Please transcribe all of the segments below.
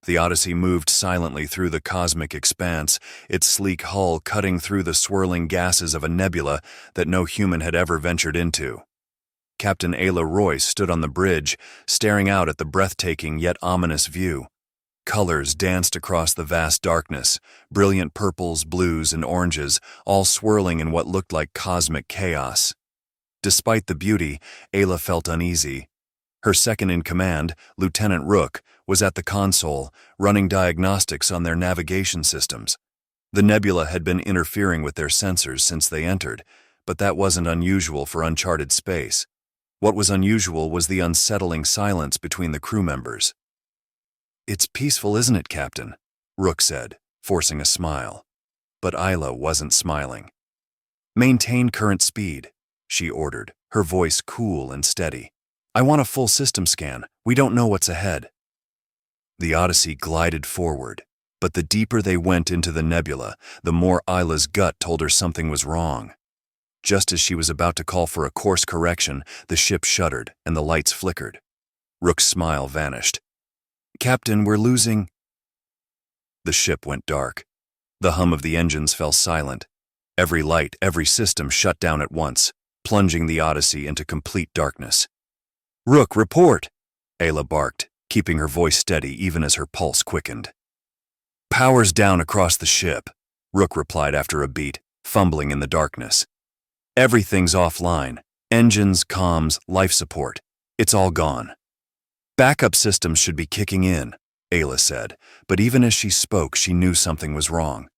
The Odyssey moved silently through the cosmic expanse, its sleek hull cutting through the swirling gases of a nebula that no human had ever ventured into. Captain Ayla Royce stood on the bridge, staring out at the breathtaking yet ominous view. Colors danced across the vast darkness, brilliant purples, blues, and oranges, all swirling in what looked like cosmic chaos. Despite the beauty, Ayla felt uneasy. Her second-in-command, Lieutenant Rook, was at the console, running diagnostics on their navigation systems. The nebula had been interfering with their sensors since they entered, but that wasn't unusual for uncharted space. What was unusual was the unsettling silence between the crew members. "It's peaceful, isn't it, Captain?" Rook said, forcing a smile. But Ayla wasn't smiling. "Maintain current speed," she ordered, her voice cool and steady. "I want a full system scan. We don't know what's ahead." The Odyssey glided forward, but the deeper they went into the nebula, the more Ayla's gut told her something was wrong. Just as she was about to call for a course correction, the ship shuddered and the lights flickered. Rook's smile vanished. "Captain, we're losing—" The ship went dark. The hum of the engines fell silent. Every light, every system shut down at once, plunging the Odyssey into complete darkness. "Rook, report!" Ayla barked, keeping her voice steady even as her pulse quickened. "Power's down across the ship," Rook replied after a beat, fumbling in the darkness. "Everything's offline. Engines, comms, life support. It's all gone." "Backup systems should be kicking in," Ayla said, but even as she spoke, she knew something was wrong.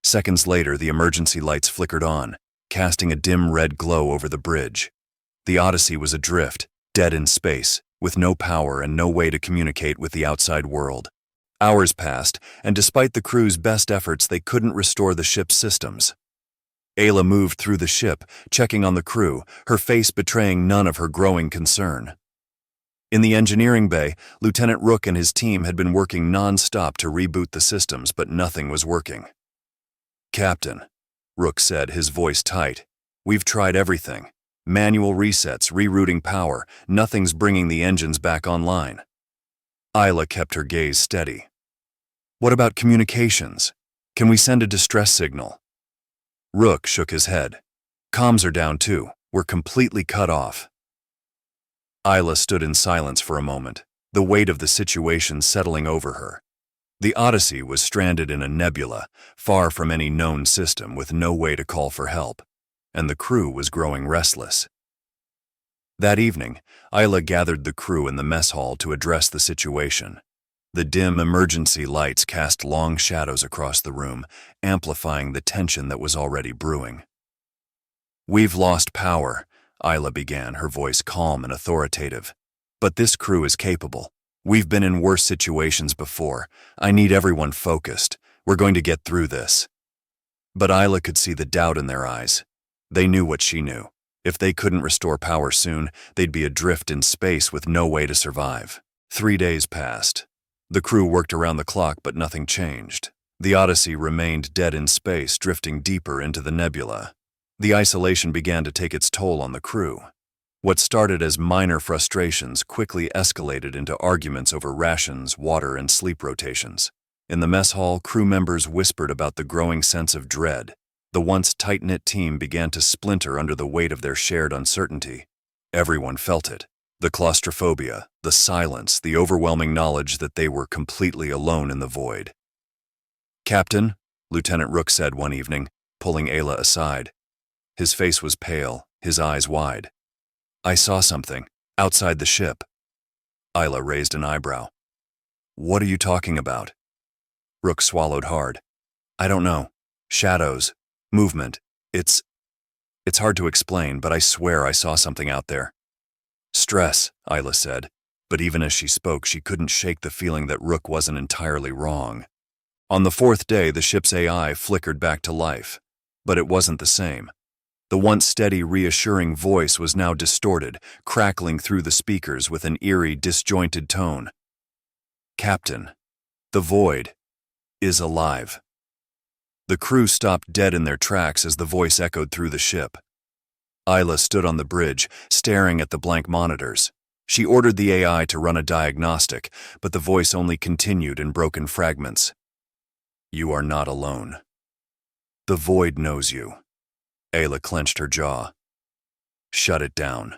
Seconds later, the emergency lights flickered on, casting a dim red glow over the bridge. The Odyssey was adrift, dead in space, with no power and no way to communicate with the outside world. Hours passed, and despite the crew's best efforts, they couldn't restore the ship's systems. Ayla moved through the ship, checking on the crew, her face betraying none of her growing concern. In the engineering bay, Lieutenant Rook and his team had been working non-stop to reboot the systems, but nothing was working. "Captain," Rook said, his voice tight, "we've tried everything. Manual resets, rerouting power, nothing's bringing the engines back online." Ayla kept her gaze steady. "What about communications? Can we send a distress signal?" Rook shook his head. "Comms are down too. We're completely cut off." Ayla stood in silence for a moment, the weight of the situation settling over her. The Odyssey was stranded in a nebula, far from any known system, with no way to call for help, and the crew was growing restless. That evening, Ayla gathered the crew in the mess hall to address the situation. The dim emergency lights cast long shadows across the room, amplifying the tension that was already brewing. "We've lost power," Ayla began, her voice calm and authoritative. "But this crew is capable. We've been in worse situations before. I need everyone focused. We're going to get through this." But Ayla could see the doubt in their eyes. They knew what she knew. If they couldn't restore power soon, they'd be adrift in space with no way to survive. 3 days passed. The crew worked around the clock, but nothing changed. The Odyssey remained dead in space, drifting deeper into the nebula. The isolation began to take its toll on the crew. What started as minor frustrations quickly escalated into arguments over rations, water, and sleep rotations. In the mess hall, crew members whispered about the growing sense of dread. The once tight-knit team began to splinter under the weight of their shared uncertainty. Everyone felt it. The claustrophobia, the silence, the overwhelming knowledge that they were completely alone in the void. "Captain," Lieutenant Rook said one evening, pulling Ayla aside. His face was pale, his eyes wide. "I saw something, outside the ship." Ayla raised an eyebrow. "What are you talking about?" Rook swallowed hard. "I don't know. Shadows. Movement. It's hard to explain, but I swear I saw something out there." "Stress," Ayla said, but even as she spoke, she couldn't shake the feeling that Rook wasn't entirely wrong. On the 4th day, the ship's AI flickered back to life, but it wasn't the same. The once steady, reassuring voice was now distorted, crackling through the speakers with an eerie, disjointed tone. "Captain, the void is alive." The crew stopped dead in their tracks as the voice echoed through the ship. Ayla stood on the bridge, staring at the blank monitors. She ordered the AI to run a diagnostic, but the voice only continued in broken fragments. You are not alone. The void knows you. Ayla clenched her jaw. Shut it down.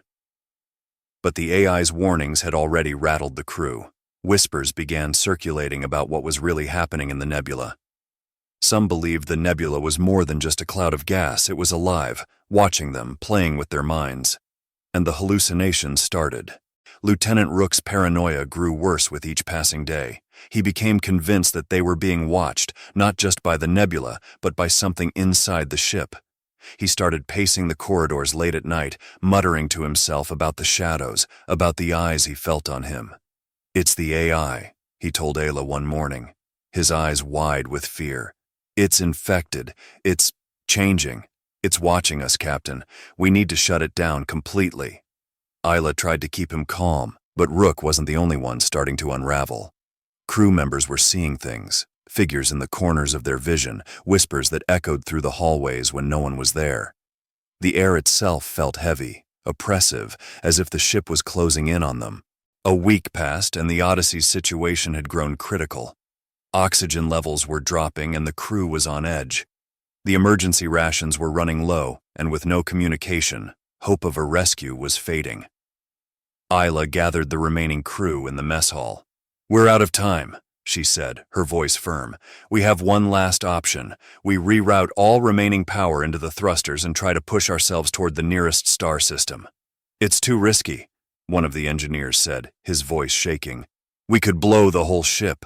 But the AI's warnings had already rattled the crew. Whispers began circulating about what was really happening in the nebula. Some believed the nebula was more than just a cloud of gas. It was alive, watching them, playing with their minds. And the hallucinations started. Lieutenant Rook's paranoia grew worse with each passing day. He became convinced that they were being watched, not just by the nebula, but by something inside the ship. He started pacing the corridors late at night, muttering to himself about the shadows, about the eyes he felt on him. It's the AI, he told Ayla one morning, his eyes wide with fear. It's infected. It's changing. It's watching us, Captain. We need to shut it down completely. Ayla tried to keep him calm, but Rook wasn't the only one starting to unravel. Crew members were seeing things, figures in the corners of their vision, whispers that echoed through the hallways when no one was there. The air itself felt heavy, oppressive, as if the ship was closing in on them. A week passed and the Odyssey's situation had grown critical. Oxygen levels were dropping and the crew was on edge. The emergency rations were running low, and with no communication, hope of a rescue was fading. Ayla gathered the remaining crew in the mess hall. We're out of time, she said, her voice firm. We have one last option. We reroute all remaining power into the thrusters and try to push ourselves toward the nearest star system. It's too risky, one of the engineers said, his voice shaking. We could blow the whole ship.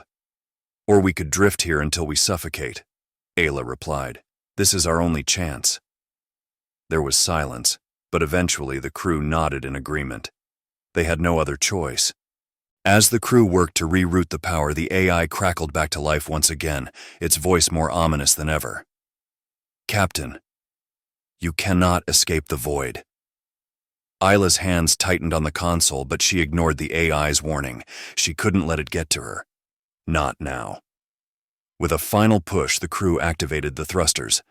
Or we could drift here until we suffocate, Ayla replied. This is our only chance. There was silence, but eventually the crew nodded in agreement. They had no other choice. As the crew worked to reroute the power, the AI crackled back to life once again, its voice more ominous than ever. Captain, you cannot escape the void. Ayla's hands tightened on the console, but she ignored the AI's warning. She couldn't let it get to her. Not now. With a final push, the crew activated the thrusters.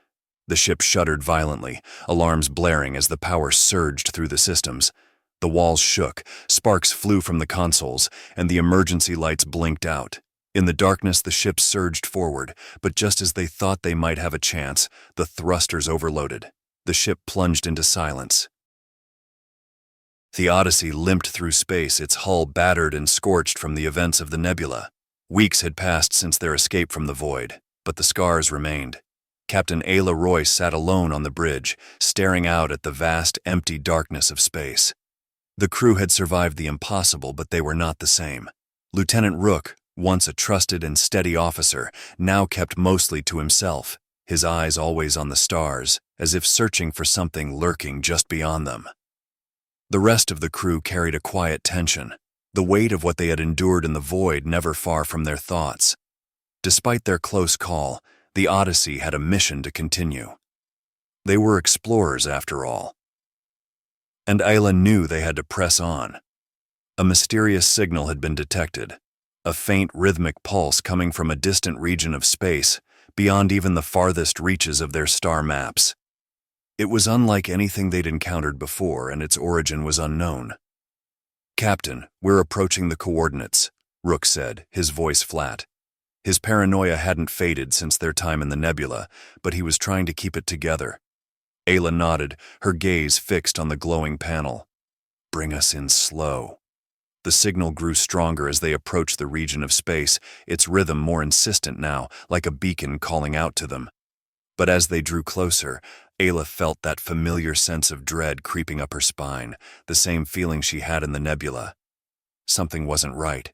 The ship shuddered violently, alarms blaring as the power surged through the systems. The walls shook, sparks flew from the consoles, and the emergency lights blinked out. In the darkness, the ship surged forward, but just as they thought they might have a chance, the thrusters overloaded. The ship plunged into silence. The Odyssey limped through space, its hull battered and scorched from the events of the nebula. Weeks had passed since their escape from the void, but the scars remained. Captain Ayla Royce sat alone on the bridge, staring out at the vast, empty darkness of space. The crew had survived the impossible, but they were not the same. Lieutenant Rook, once a trusted and steady officer, now kept mostly to himself, his eyes always on the stars, as if searching for something lurking just beyond them. The rest of the crew carried a quiet tension, the weight of what they had endured in the void never far from their thoughts. Despite their close call, the Odyssey had a mission to continue. They were explorers, after all. And Ayla knew they had to press on. A mysterious signal had been detected, a faint rhythmic pulse coming from a distant region of space, beyond even the farthest reaches of their star maps. It was unlike anything they'd encountered before, and its origin was unknown. Captain, we're approaching the coordinates, Rook said, his voice flat. His paranoia hadn't faded since their time in the nebula, but he was trying to keep it together. Ayla nodded, her gaze fixed on the glowing panel. Bring us in slow. The signal grew stronger as they approached the region of space, its rhythm more insistent now, like a beacon calling out to them. But as they drew closer, Ayla felt that familiar sense of dread creeping up her spine, the same feeling she had in the nebula. Something wasn't right.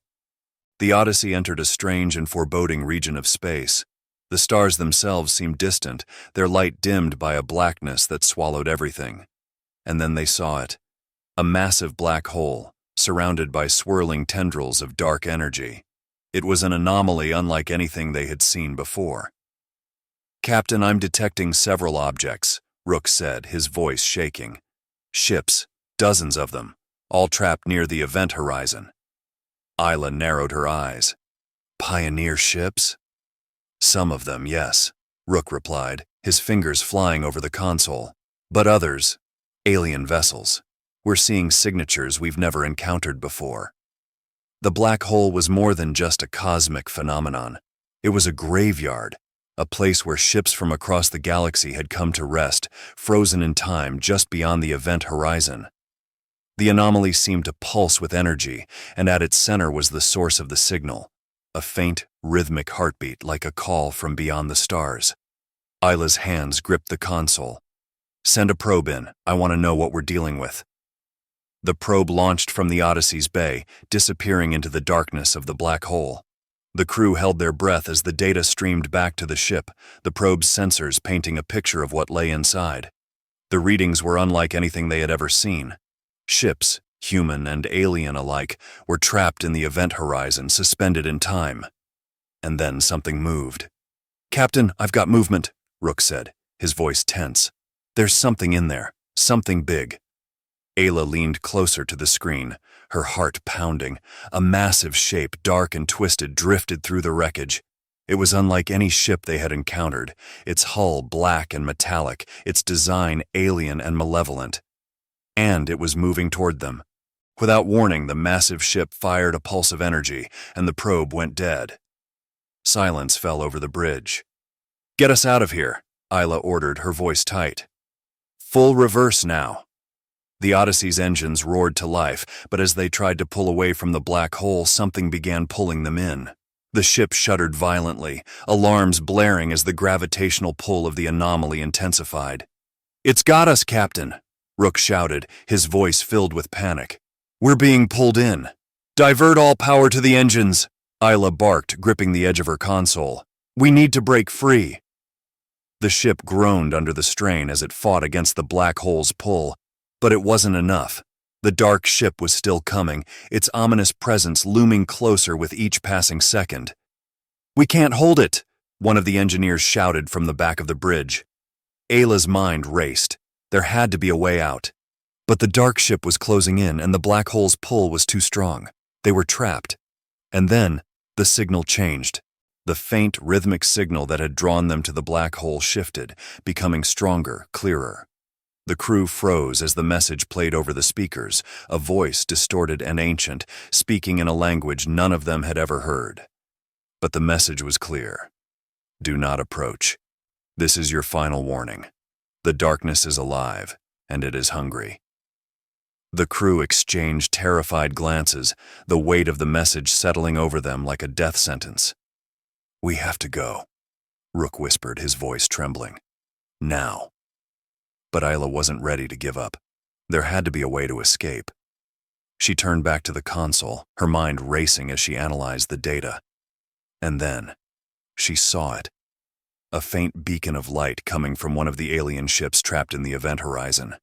The Odyssey entered a strange and foreboding region of space. The stars themselves seemed distant, their light dimmed by a blackness that swallowed everything. And then they saw it. A massive black hole, surrounded by swirling tendrils of dark energy. It was an anomaly unlike anything they had seen before. Captain, I'm detecting several objects, Rook said, his voice shaking. Ships, dozens of them, all trapped near the event horizon. Ayla narrowed her eyes. Pioneer ships? Some of them, yes, Rook replied, his fingers flying over the console. But others, alien vessels. We're seeing signatures we've never encountered before. The black hole was more than just a cosmic phenomenon. It was a graveyard, a place where ships from across the galaxy had come to rest, frozen in time just beyond the event horizon. The anomaly seemed to pulse with energy, and at its center was the source of the signal, a faint, rhythmic heartbeat like a call from beyond the stars. Isla's hands gripped the console. "Send a probe in. I want to know what we're dealing with." The probe launched from the Odyssey's bay, disappearing into the darkness of the black hole. The crew held their breath as the data streamed back to the ship, the probe's sensors painting a picture of what lay inside. The readings were unlike anything they had ever seen. Ships, human and alien alike, were trapped in the event horizon, suspended in time. And then something moved. "Captain, I've got movement," Rook said, his voice tense. "There's something in there, something big." Ayla leaned closer to the screen, her heart pounding. A massive shape, dark and twisted, drifted through the wreckage. It was unlike any ship they had encountered, its hull black and metallic, its design alien and malevolent. And it was moving toward them. Without warning, the massive ship fired a pulse of energy, and the probe went dead. Silence fell over the bridge. "Get us out of here," Ayla ordered, her voice tight. "Full reverse now." The Odyssey's engines roared to life, but as they tried to pull away from the black hole, something began pulling them in. The ship shuddered violently, alarms blaring as the gravitational pull of the anomaly intensified. "It's got us, Captain," Rook shouted, his voice filled with panic. "We're being pulled in. Divert all power to the engines," Ayla barked, gripping the edge of her console. "We need to break free." The ship groaned under the strain as it fought against the black hole's pull. But it wasn't enough. The dark ship was still coming, its ominous presence looming closer with each passing second. "We can't hold it," one of the engineers shouted from the back of the bridge. Ayla's mind raced. There had to be a way out. But the dark ship was closing in, and the black hole's pull was too strong. They were trapped. And then, the signal changed. The faint, rhythmic signal that had drawn them to the black hole shifted, becoming stronger, clearer. The crew froze as the message played over the speakers, a voice distorted and ancient, speaking in a language none of them had ever heard. But the message was clear. "Do not approach. This is your final warning. The darkness is alive, and it is hungry." The crew exchanged terrified glances, the weight of the message settling over them like a death sentence. "We have to go," Rook whispered, his voice trembling. "Now." But Ayla wasn't ready to give up. There had to be a way to escape. She turned back to the console, her mind racing as she analyzed the data. And then, she saw it. A faint beacon of light coming from one of the alien ships trapped in the event horizon.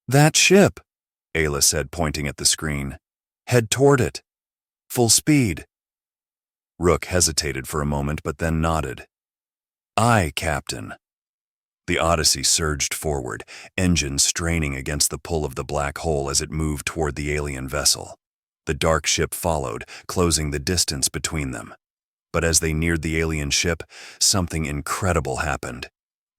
"That ship," Ayla said, pointing at the screen. "Head toward it. Full speed." Rook hesitated for a moment, but then nodded. "Aye, Captain." The Odyssey surged forward, engines straining against the pull of the black hole as it moved toward the alien vessel. The dark ship followed, closing the distance between them. But as they neared the alien ship, something incredible happened.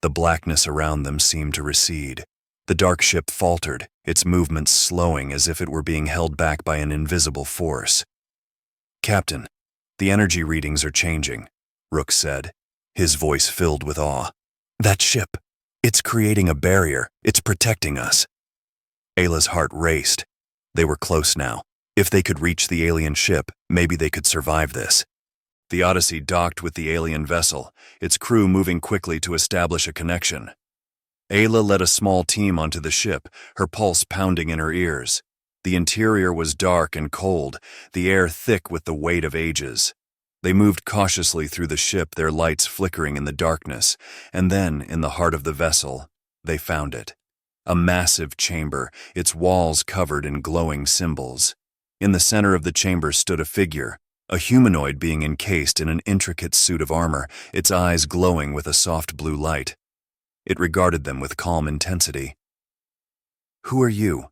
The blackness around them seemed to recede. The dark ship faltered, its movements slowing as if it were being held back by an invisible force. "Captain, the energy readings are changing," Rook said, his voice filled with awe. "That ship, it's creating a barrier. It's protecting us." Ayla's heart raced. They were close now. If they could reach the alien ship, maybe they could survive this. The Odyssey docked with the alien vessel, its crew moving quickly to establish a connection. Ayla led a small team onto the ship, her pulse pounding in her ears. The interior was dark and cold, the air thick with the weight of ages. They moved cautiously through the ship, their lights flickering in the darkness, and then, in the heart of the vessel, they found it. A massive chamber, its walls covered in glowing symbols. In the center of the chamber stood a figure, a humanoid being encased in an intricate suit of armor, its eyes glowing with a soft blue light. It regarded them with calm intensity. "Who are you?"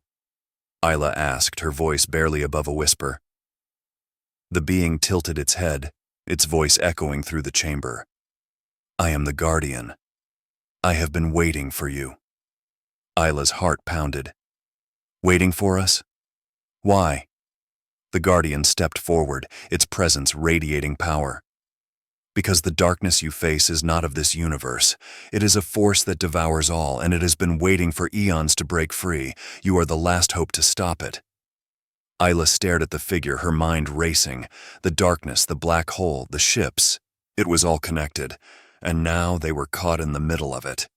Ayla asked, her voice barely above a whisper. The being tilted its head, its voice echoing through the chamber. "I am the Guardian. I have been waiting for you." Ayla's heart pounded. Waiting for us? Why? The Guardian stepped forward, its presence radiating power. Because the darkness you face is not of this universe. It is a force that devours all, and it has been waiting for eons to break free. You are the last hope to stop it. Isla stared at the figure, her mind racing. The darkness, the black hole, the ships. It was all connected, and now they were caught in the middle of it.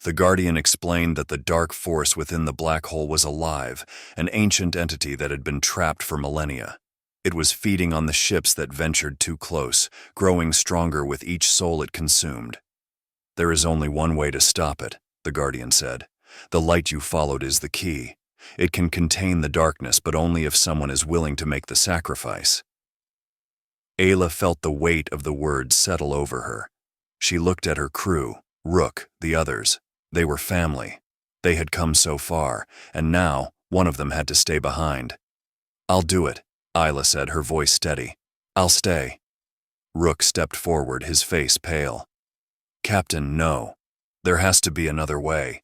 The Guardian explained that the dark force within the black hole was alive, an ancient entity that had been trapped for millennia. It was feeding on the ships that ventured too close, growing stronger with each soul it consumed. There is only one way to stop it, the Guardian said. The light you followed is the key. It can contain the darkness, but only if someone is willing to make the sacrifice. Ayla felt the weight of the words settle over her. She looked at her crew, Rook, the others. They were family. They had come so far, and now one of them had to stay behind. I'll do it, Ayla said, her voice steady. I'll stay. Rook stepped forward, his face pale. Captain, no. There has to be another way.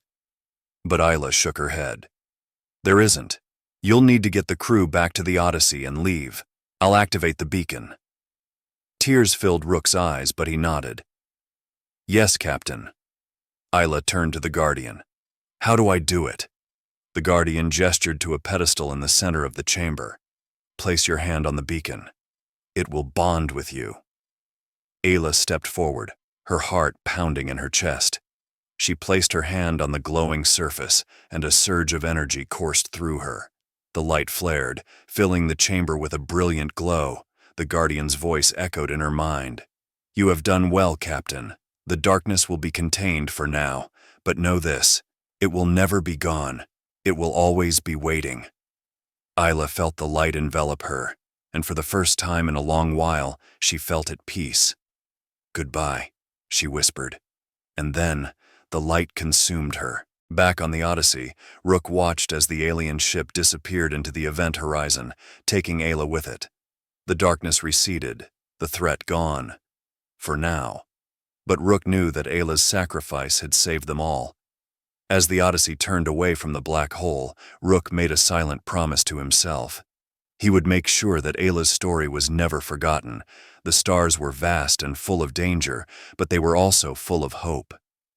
But Ayla shook her head. There isn't. You'll need to get the crew back to the Odyssey and leave. I'll activate the beacon. Tears filled Rook's eyes, but he nodded. Yes, Captain. Ayla turned to the Guardian. How do I do it? The Guardian gestured to a pedestal in the center of the chamber. Place your hand on the beacon. It will bond with you. Ayla stepped forward, her heart pounding in her chest. She placed her hand on the glowing surface, and a surge of energy coursed through her. The light flared, filling the chamber with a brilliant glow. The Guardian's voice echoed in her mind. You have done well, Captain. The darkness will be contained for now, but know this, it will never be gone. It will always be waiting. Ayla felt the light envelop her, and for the first time in a long while, she felt at peace. Goodbye, she whispered. And then, the light consumed her. Back on the Odyssey, Rook watched as the alien ship disappeared into the event horizon, taking Ayla with it. The darkness receded, the threat gone. For now. But Rook knew that Ayla's sacrifice had saved them all. As the Odyssey turned away from the black hole, Rook made a silent promise to himself. He would make sure that Ayla's story was never forgotten. The stars were vast and full of danger, but they were also full of hope.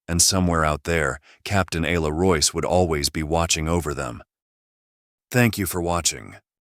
And somewhere out there, Captain Ayla Royce would always be watching over them. Thank you for watching.